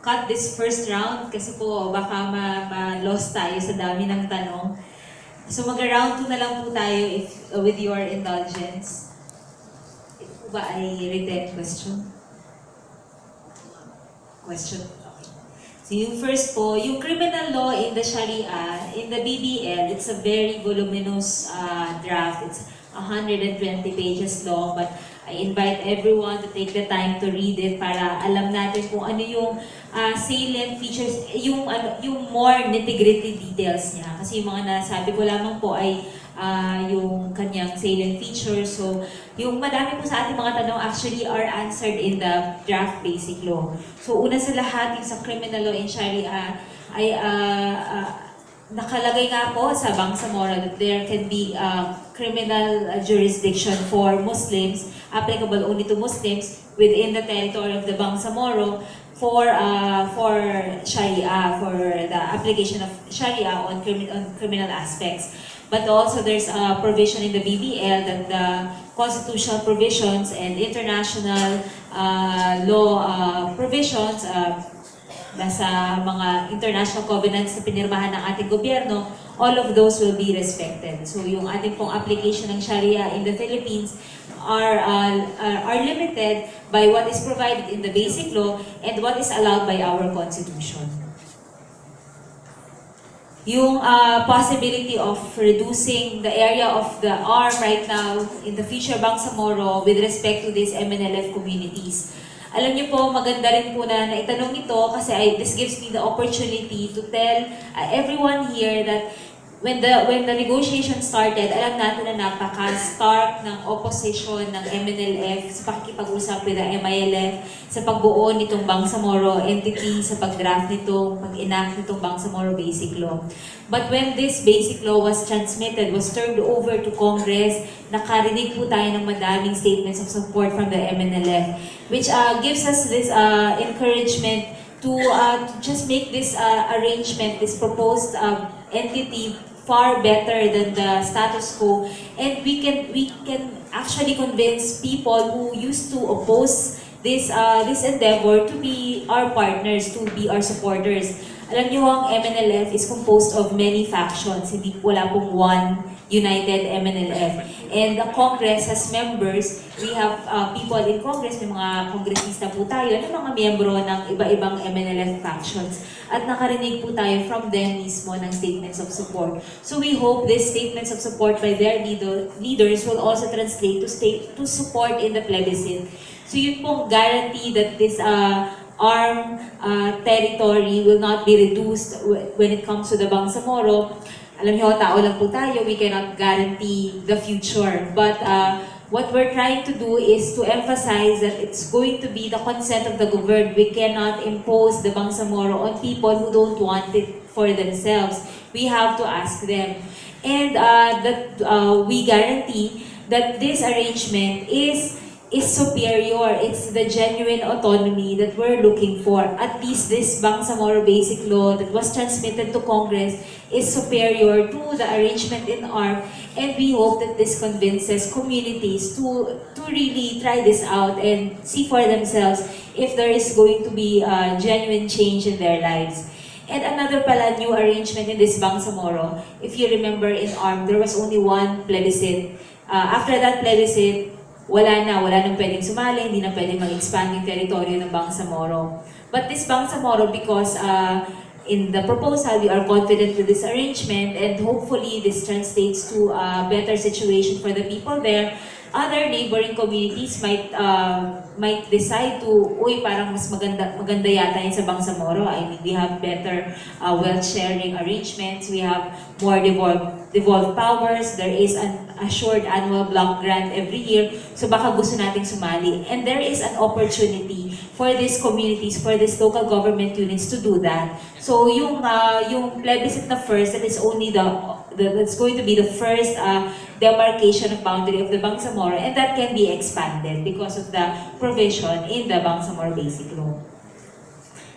cut this first round kasi po baka ma-lost tayo sa dami ng tanong. So mag-round 2 na lang po tayo with your indulgence. Ito po ba ay written question? Okay. So yung first po, yung criminal law in the Sharia, in the BBL, it's a very voluminous draft. It's 120 pages long, but I invite everyone to take the time to read it para alam natin kung ano yung salient features, yung more nitty-gritty details niya. Kasi yung mga nasabi ko lamang po ay yung kanyang salient features. So, yung madami po sa ating mga tanong actually are answered in the draft basic law. So, una sa lahat, yung sa criminal law in Sharia ay nakalagay nga po sa Bangsamoro that there can be criminal jurisdiction for Muslims, applicable only to Muslims within the territory of the Bangsamoro for Sharia, for the application of Sharia on criminal aspects. But also there's a provision in the BBL that the constitutional provisions and international law provisions nasa mga international covenants na pinirmahan ng ating gobyerno, all of those will be respected. So yung ating pong application ng Sharia in the Philippines are limited by what is provided in the basic law and what is allowed by our constitution. Yung possibility of reducing the area of the arm right now in the future Bangsamoro with respect to these MNLF communities. Alam niyo po, maganda rin po na naitanong ito kasi this gives me the opportunity to tell everyone here that when the negotiation started, alam natin na napaka-stark ng opposition ng MNLF sa pakikipag-usap with the MILF, sa pagbuo nitong Bangsamoro entity, sa pag-draft nitong, pag-enact nitong Bangsamoro Basic Law. But when this Basic Law was transmitted, was turned over to Congress, nakarinig po tayo ng madaming statements of support from the MNLF, which gives us this encouragement to just make this arrangement, this proposed entity far better than the status quo, and we can actually convince people who used to oppose this endeavor to be our partners, to be our supporters. Alam niyo, ang MNLF is composed of many factions, hindi wala pong one united MNLF. And the Congress has members, we have people in Congress, may mga kongresista po tayo, na mga miyembro ng iba-ibang MNLF factions. At nakarinig po tayo from them mismo ng statements of support. So we hope these statements of support by their leaders will also translate to support in the plebiscite. So yun pong guarantee that this armed territory will not be reduced when it comes to the Bangsamoro. Alam niyo, tao lang po tayo, we cannot guarantee the future. But what we're trying to do is to emphasize that it's going to be the consent of the governed. We cannot impose the Bangsamoro on people who don't want it for themselves. We have to ask them. And that we guarantee that this arrangement is superior. It's the genuine autonomy that we're looking for. At least this Bangsamoro Basic Law that was transmitted to Congress is superior to the arrangement in ARM, and we hope that this convinces communities to really try this out and see for themselves if there is going to be a genuine change in their lives. And another pala new arrangement in this Bangsamoro, if you remember in ARM, there was only one plebiscite. After that plebiscite, wala nang pwedeng sumali, hindi na pwedeng mag-expand yung teritoryo ng Bangsamoro. But this Bangsamoro, because in the proposal, we are confident with this arrangement, and hopefully this translates to a better situation for the people there. Other neighboring communities might decide to, parang mas maganda yata yun sa Bangsamoro. I mean, we have better wealth sharing arrangements, we have more devolved powers, there is an assured annual block grant every year, so baka gusto nating sumali. And there is an opportunity for these communities, for these local government units to do that. So yung plebiscite na first, that is only that's going to be the first demarcation of boundary of the Bangsamoro, and that can be expanded because of the provision in the Bangsamoro Basic Law.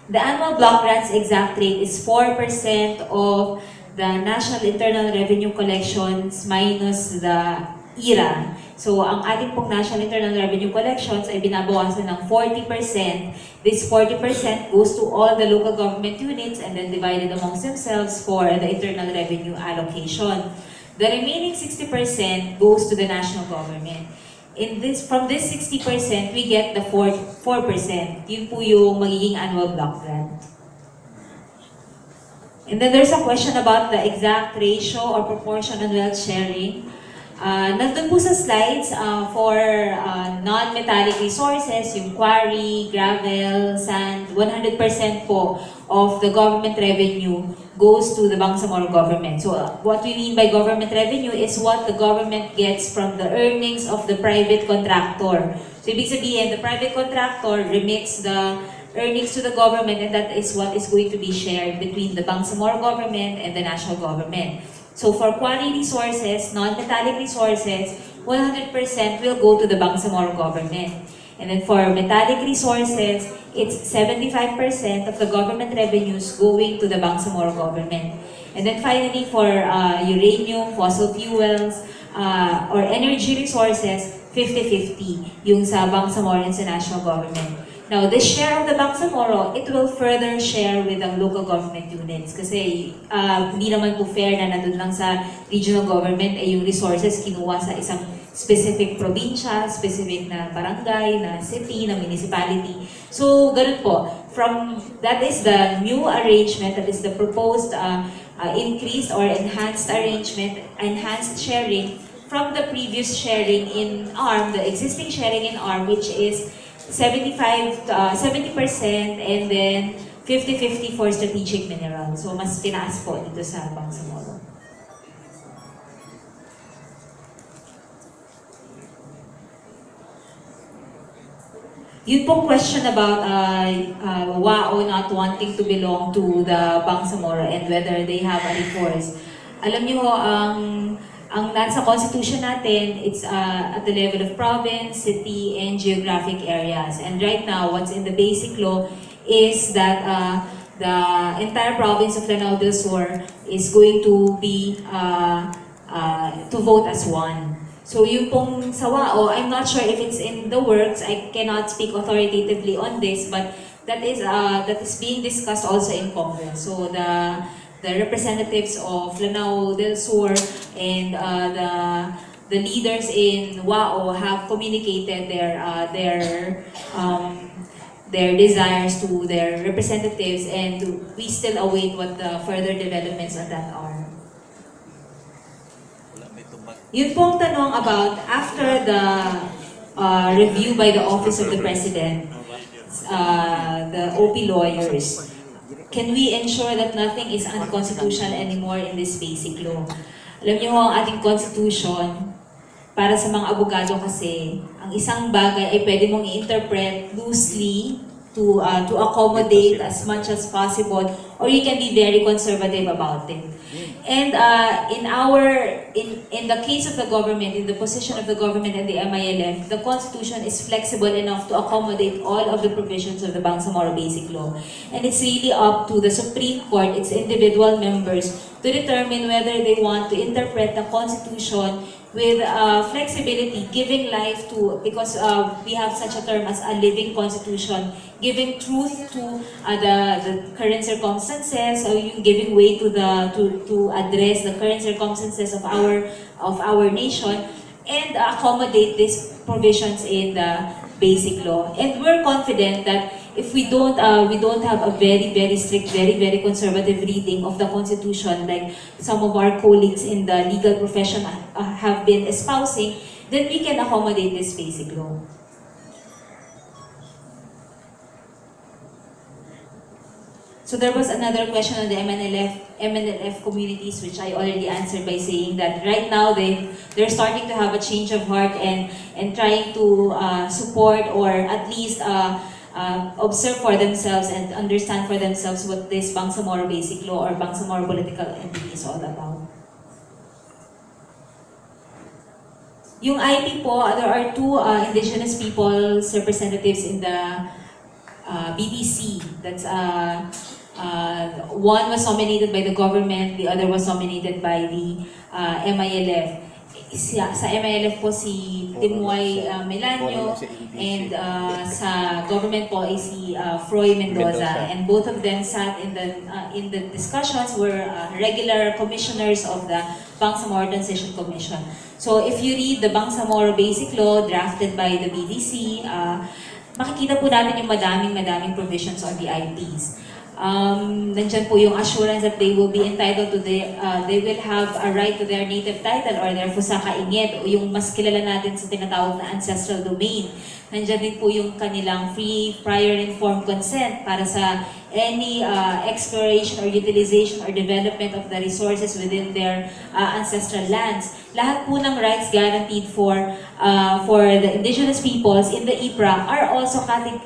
The annual block grants exact rate is 4% of the national internal revenue collections minus the era. So, ang ating pong National Internal Revenue Collections ay binabawasan ng 40%. This 40% goes to all the local government units and then divided amongst themselves for the internal revenue allocation. The remaining 60% goes to the national government. From this 60%, we get the 4%. Yun po yung magiging annual block grant. And then there's a question about the exact ratio or proportion on wealth sharing. Nandun po sa slides for non-metallic resources, yung quarry, gravel, sand, 100% po of the government revenue goes to the Bangsamoro government. So what we mean by government revenue is what the government gets from the earnings of the private contractor. So ibig sabihin, the private contractor remits the earnings to the government, and that is what is going to be shared between the Bangsamoro government and the national government. So for quarry resources, non-metallic resources, 100% will go to the Bangsamoro government. And then for metallic resources, it's 75% of the government revenues going to the Bangsamoro government. And then finally for uranium, fossil fuels, or energy resources, 50-50 yung sa Bangsamoro and sa national government. Now, the share of the Bangsamoro, it will further share with the local government units kasi hindi naman po fair na nandun lang sa regional government yung resources kinuha sa isang specific probinsya, specific na barangay, na city, na municipality. So, ganun po. That is the new arrangement, that is the proposed increased or enhanced arrangement, enhanced sharing from the previous sharing in ARM, the existing sharing in ARM, which is 70% and then 50-50 for strategic minerals. So mas tinaas po dito sa Bangsamoro. Yun pong question about WAO not wanting to belong to the Bangsamoro and whether they have a recourse. Alam niyo, ang nasa constitution natin, it's at the level of province, city, and geographic areas. And right now, what's in the basic law is that the entire province of Lanao del Sur is going to be to vote as one. So yung pong sa WAO, I'm not sure if it's in the works. I cannot speak authoritatively on this, but that is being discussed also in Congress. So the representatives of Lanao del Sur and the leaders in WAO have communicated their desires to their representatives, and we still await what the further developments on that are. Yun pong tanong about after the review by the Office of the President, the OP lawyers, can we ensure that nothing is unconstitutional anymore in this basic law? Alam niyo ang ating constitution, para sa mga abogado kasi, ang isang bagay ay pwede mong i-interpret loosely to accommodate as much as possible, or you can be very conservative about it. And in the case of the government, in the position of the government and the MILF, the Constitution is flexible enough to accommodate all of the provisions of the Bangsamoro Basic Law. And it's really up to the Supreme Court, its individual members, to determine whether they want to interpret the Constitution with flexibility, giving life to, because we have such a term as a living constitution, giving truth to the current circumstances, so yung giving way to address the current circumstances of our nation, and accommodate these provisions in the basic law. And we're confident that if we don't have a very strict, very conservative reading of the Constitution, like some of our colleagues in the legal profession have been espousing, then we can accommodate this basic law. So there was another question on the MNLF communities, which I already answered by saying that right now they're starting to have a change of heart and trying to support, or at least observe for themselves and understand for themselves what this Bangsamoro Basic Law or Bangsamoro Political Entity is all about. Yung IP po, there are two indigenous people's representatives in the BDC. That's one was nominated by the government, the other was nominated by the MILF. sa MILF po si Timoy Melanio, and sa government po ay si Froy Mendoza. And both of them sat in the discussions, were regular commissioners of the Bangsamoro Transition Commission. So if you read the Bangsamoro Basic Law drafted by the BDC, makikita po natin yung madaming provisions on the IPs. Nandyan po yung assurance that they will be entitled to they will have a right to their native title or their Fusaka Inged, o yung mas kilala natin sa tinatawag na ancestral domain. Nandyan din po yung kanilang free, prior, informed consent para sa any exploration or utilization or development of the resources within their ancestral lands. Lahat po ng rights guaranteed for the indigenous peoples in the IPRA are also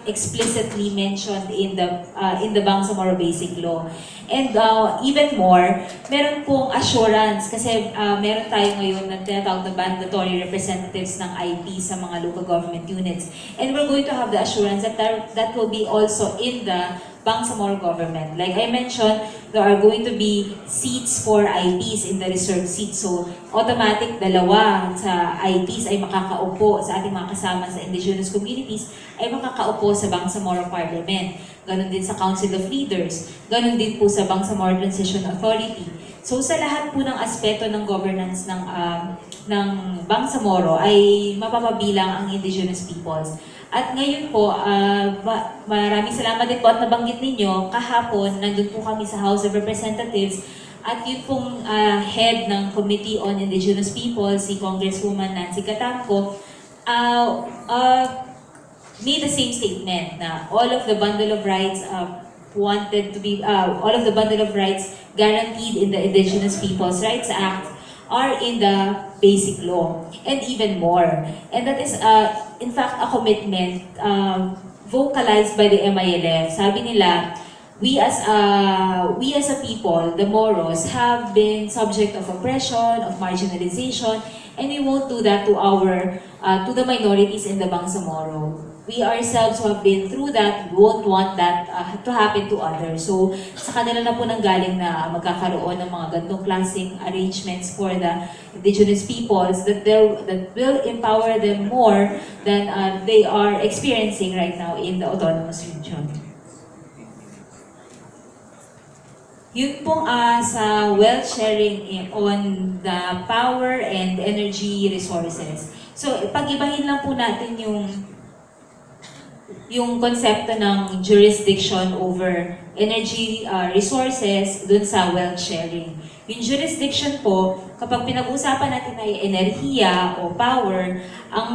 explicitly mentioned in the Bangsamoro Basic Law. And even more, meron pong assurance kasi meron tayo ngayon na tinatawag na mandatory representatives ng IP sa mga local government units. And we're going to have the assurance that that will be also in the Bangsamoro government. Like I mentioned, there are going to be seats for IPs in the reserved seats. So, automatic dalawa sa IPs ay makakaupo sa ating mga kasama sa indigenous communities ay makakaupo sa Bangsamoro Parliament. Ganon din sa Council of Leaders. Ganon din po sa Bangsamoro Transition Authority. So, sa lahat po ng aspeto ng governance ng Bangsamoro ay mapapabilang ang indigenous peoples. At ngayon po, maraming salamat din po at nabanggit ninyo, kahapon, nandun po kami sa House of Representatives at yun pong head ng Committee on Indigenous People, si Congresswoman Nancy Catamco, made the same statement na all of the bundle of rights all of the bundle of rights guaranteed in the Indigenous Peoples' Rights Act are in the basic law, and even more. And that is, in fact, a commitment vocalized by the MILF. Sabi nila, we as a people, the Moros, have been subject of oppression, of marginalization, and we won't do that to the minorities in the Bangsamoro. We ourselves who have been through that won't want that to happen to others. So, sa kanila na po nanggaling na magkakaroon ng mga ganitong klaseng arrangements for the indigenous peoples that will empower them more than they are experiencing right now in the autonomous region. Yun pong sa wealth sharing on the power and energy resources. So, pag-ibahin lang po natin yung konsepto ng jurisdiction over energy resources dun sa wealth sharing. Yung jurisdiction po, kapag pinag-uusapan natin ay enerhiya o power, ang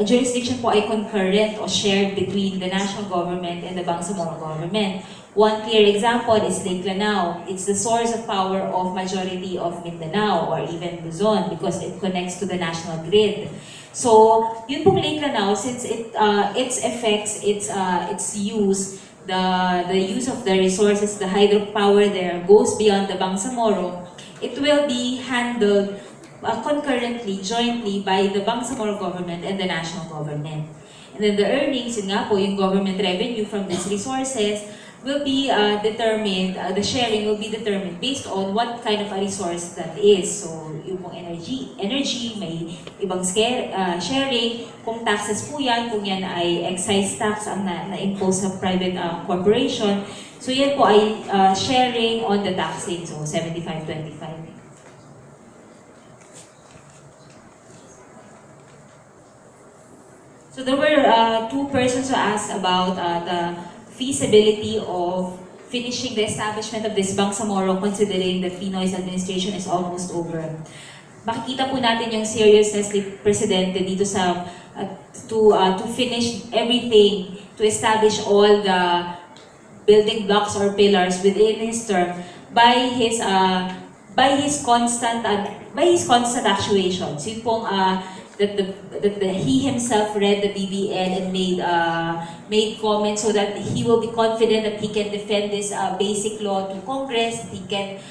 jurisdiction po ay concurrent o shared between the national government and the Bangsamoro government. One clear example is Lake Lanao. It's the source of power of majority of Mindanao or even Luzon because it connects to the national grid. So, yun pong Lake Lanao, since its effects, its use, the use of the resources, the hydropower there goes beyond the Bangsamoro, it will be handled concurrently, jointly by the Bangsamoro government and the national government. And then the earnings, yun nga po, yung government revenue from these resources will be determined, the sharing will be determined based on what kind of a resource that is. So, yung pong energy, may ibang sharing, kung taxes po yan, kung yan ay excise tax ang na-impose sa private corporation. So, yan po ay sharing on the taxing, so 75-25. So, there were two persons who asked about the feasibility of finishing the establishment of this Bangsamoro considering that Pinoy's administration is almost over. Makikita po natin yung seriousness ni Presidente dito sa to finish everything, to establish all the building blocks or pillars within his term by his constant actuations. Yun pong he himself read the BBN and made comments so that he will be confident that he can defend this basic law to Congress. He can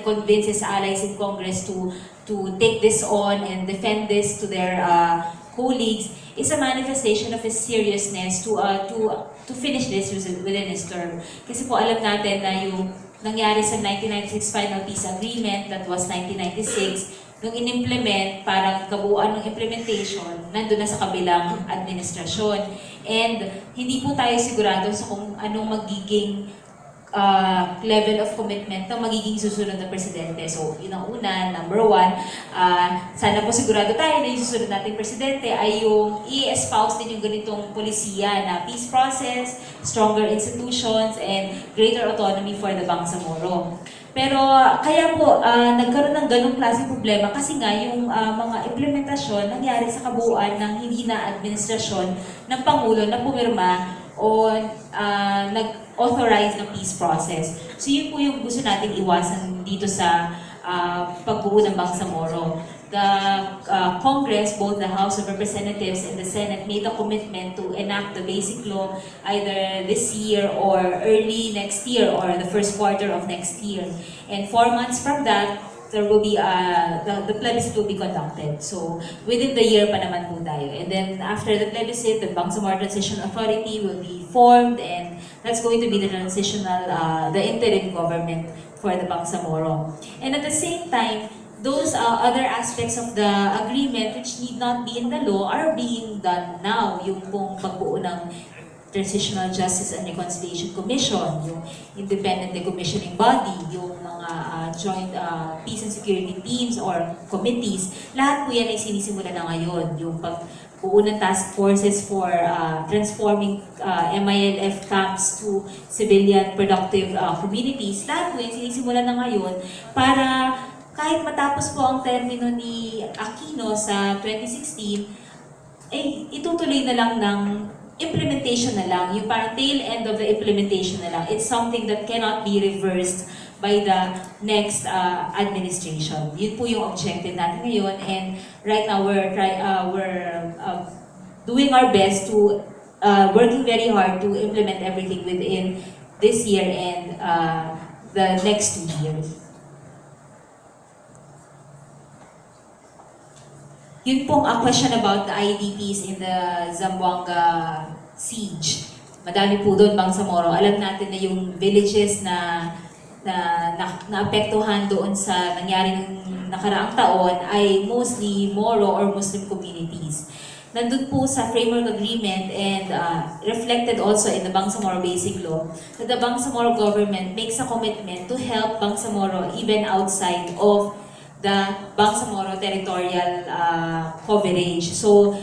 convince his allies in Congress to take this on and defend this to their colleagues. Is a manifestation of his seriousness to finish this within his term. Kasi po alam natin na yung nangyari sa 1996 Final Peace Agreement, that was 1996, nung in-implement, parang kabuuan ng implementation, nandun na sa kabilang administrasyon. And hindi po tayo sigurado sa kung anong magiging level of commitment ng magiging susunod na presidente. So, yun ang una, number one, sana po sigurado tayo na yung susunod nating presidente ay yung i-espouse din yung ganitong polisiya na peace process, stronger institutions, and greater autonomy for the Bangsamoro. Pero kaya po nagkaroon ng ganung klaseng problema kasi nga yung mga implementasyon nangyari sa kabuuan ng hindi na administrasyon ng Pangulo na pumirma o nag-authorize ng peace process. So yun po yung gusto nating iwasan dito sa pagbuo ng Bangsamoro. The Congress, both the House of Representatives and the Senate, made a commitment to enact the basic law either this year or early next year or the first quarter of next year. And 4 months from that, there will be the plebiscite will be conducted. So within the year pa naman po tayo. And then after the plebiscite, the Bangsamoro Transition Authority will be formed, and that's going to be the transitional, the interim government for the Bangsamoro. And at the same time, those other aspects of the agreement which need not be in the law are being done now. Yung pong pagbuo ng Transitional Justice and Reconciliation Commission, yung independent decommissioning body, yung mga joint peace and security teams or committees, lahat po yan ay sinisimula na ngayon. Yung pagbuo ng task forces for transforming MILF camps to civilian productive communities, lahat po yan sinisimula na ngayon para kahit matapos po ang termino ni Aquino sa 2016, eh itutuloy na lang ng implementation na lang, yung parang tail end of the implementation na lang. It's something that cannot be reversed by the next administration. Yun po yung objective natin ngayon, and right now we're doing our best to working very hard to implement everything within this year and the next 2 years. Yun pong a question about the IDPs in the Zamboanga siege. Madami po doon, Bangsamoro. Alam natin na yung villages na naapektuhan doon sa nangyaring nakaraang taon ay mostly Moro or Muslim communities. Nandun po sa framework agreement and reflected also in the Bangsamoro Basic Law that the Bangsamoro government makes a commitment to help Bangsamoro even outside of the Bangsamoro territorial coverage. So,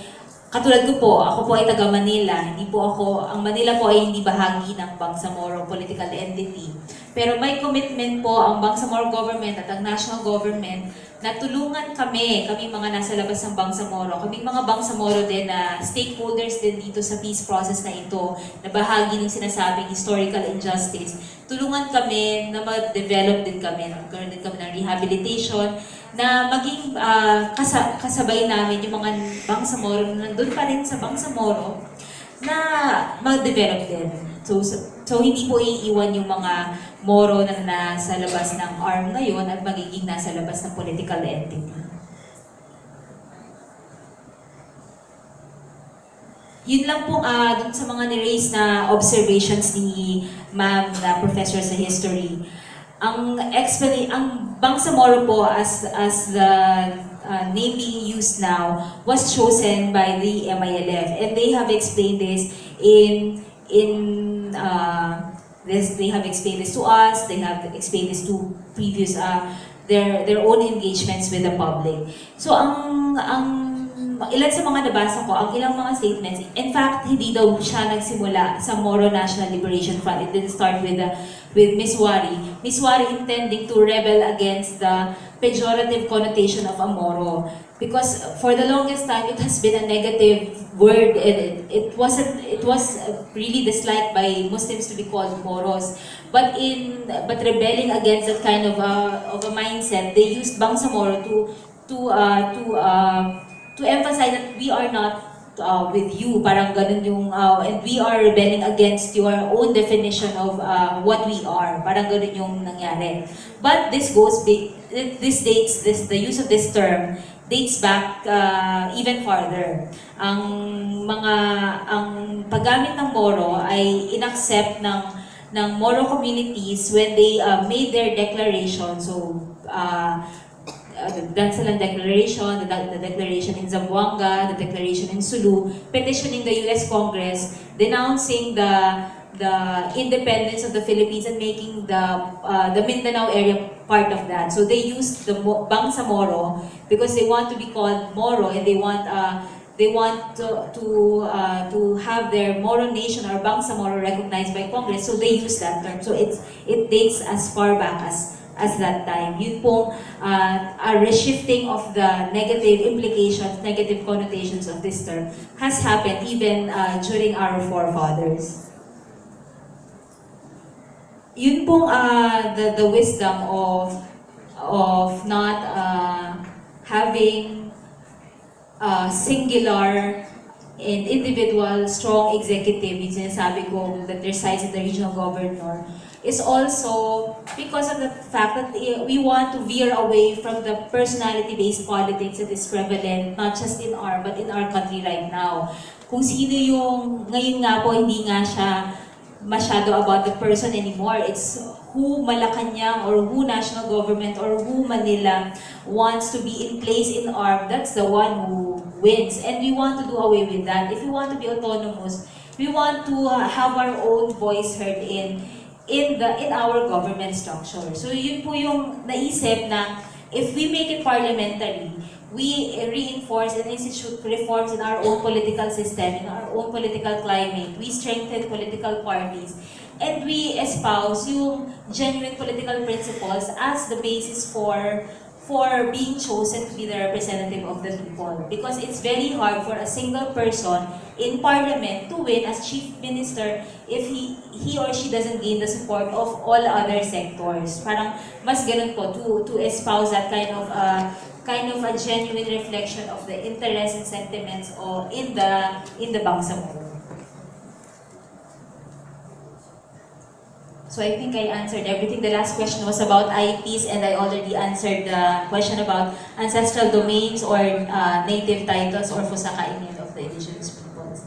katulad ko po, ako po ay taga Manila. Ang Manila po ay hindi bahagi ng Bangsamoro political entity. Pero may commitment po ang Bangsamoro government at ang national government na tulungan kami mga nasa labas ng Bangsamoro, kaming mga Bangsamoro din na stakeholders din dito sa peace process na ito, na bahagi ng sinasabing historical injustice. Tulungan kami na mag-develop din kami, magkaroon din kami ng rehabilitation, na maging kasabay namin yung mga Bangsamoro na nandun pa rin sa Bangsamoro na mag-develop din. So hindi po iiwan yung mga Moro na nasa labas ng arm ngayon at magiging nasa labas ng political entity. Yun lang po dun sa mga ni-raise na observations ni ma'am na professor sa history. Ang Bangsamoro po as the name being used now was chosen by the MILF, and they have explained this they have explained this to us, they have explained this to previous their own engagements with the public. So ilan sa mga nabasa ko, ang ilang mga statements, in fact, hindi daw siya nagsimula sa Moro National Liberation Front. It didn't start with Miss Wari. Miss Wari intending to rebel against the pejorative connotation of a Moro. Because for the longest time, it has been a negative word, and it was really disliked by Muslims to be called Moros. But rebelling against that kind of a mindset, they used Bangsamoro to emphasize that we are not with you, parang ganun yung, and we are rebelling against your own definition of what we are, parang ganun yung nangyari. But the use of this term dates back even farther. Ang paggamit ng Moro ay inaccept ng Moro communities when they made their declaration. So, the Dansalan Declaration, the declaration in Zamboanga, the declaration in Sulu, petitioning the U.S. Congress, denouncing the independence of the Philippines and making the Mindanao area part of that. So they used the Bangsamoro because they want to be called Moro, and they want to have their Moro nation or Bangsamoro recognized by Congress. So they use that term. So it dates as far back as that time. Yun po, a reshifting of the negative implications, negative connotations of this term has happened even during our forefathers. Yun pong the wisdom of not having singular and individual strong executive, yung sinasabi ko that resides in the regional governor, is also because of the fact that we want to veer away from the personality-based politics that is prevalent not just in but in our country right now. Kung sino yung, ngayon nga po, hindi nga siya masyado about the person anymore. It's who Malacanang or who national government or who Manila wants to be in place in that's the one who wins. And we want to do away with that. If we want to be autonomous, we want to have our own voice heard in our government structure. So yun po yung naisip na if we make it parliamentary, we reinforce and institute reforms in our own political system, in our own political climate. We strengthen political parties. And we espouse yung genuine political principles as the basis for being chosen to be the representative of the people. Because it's very hard for a single person in parliament to win as chief minister if he or she doesn't gain the support of all other sectors. Parang mas ganun po to espouse that kind of a genuine reflection of the interests and sentiments in the Bangsamoro. So I think I answered everything. The last question was about IPs, and I already answered the question about ancestral domains or native titles or fusakainit of the indigenous peoples.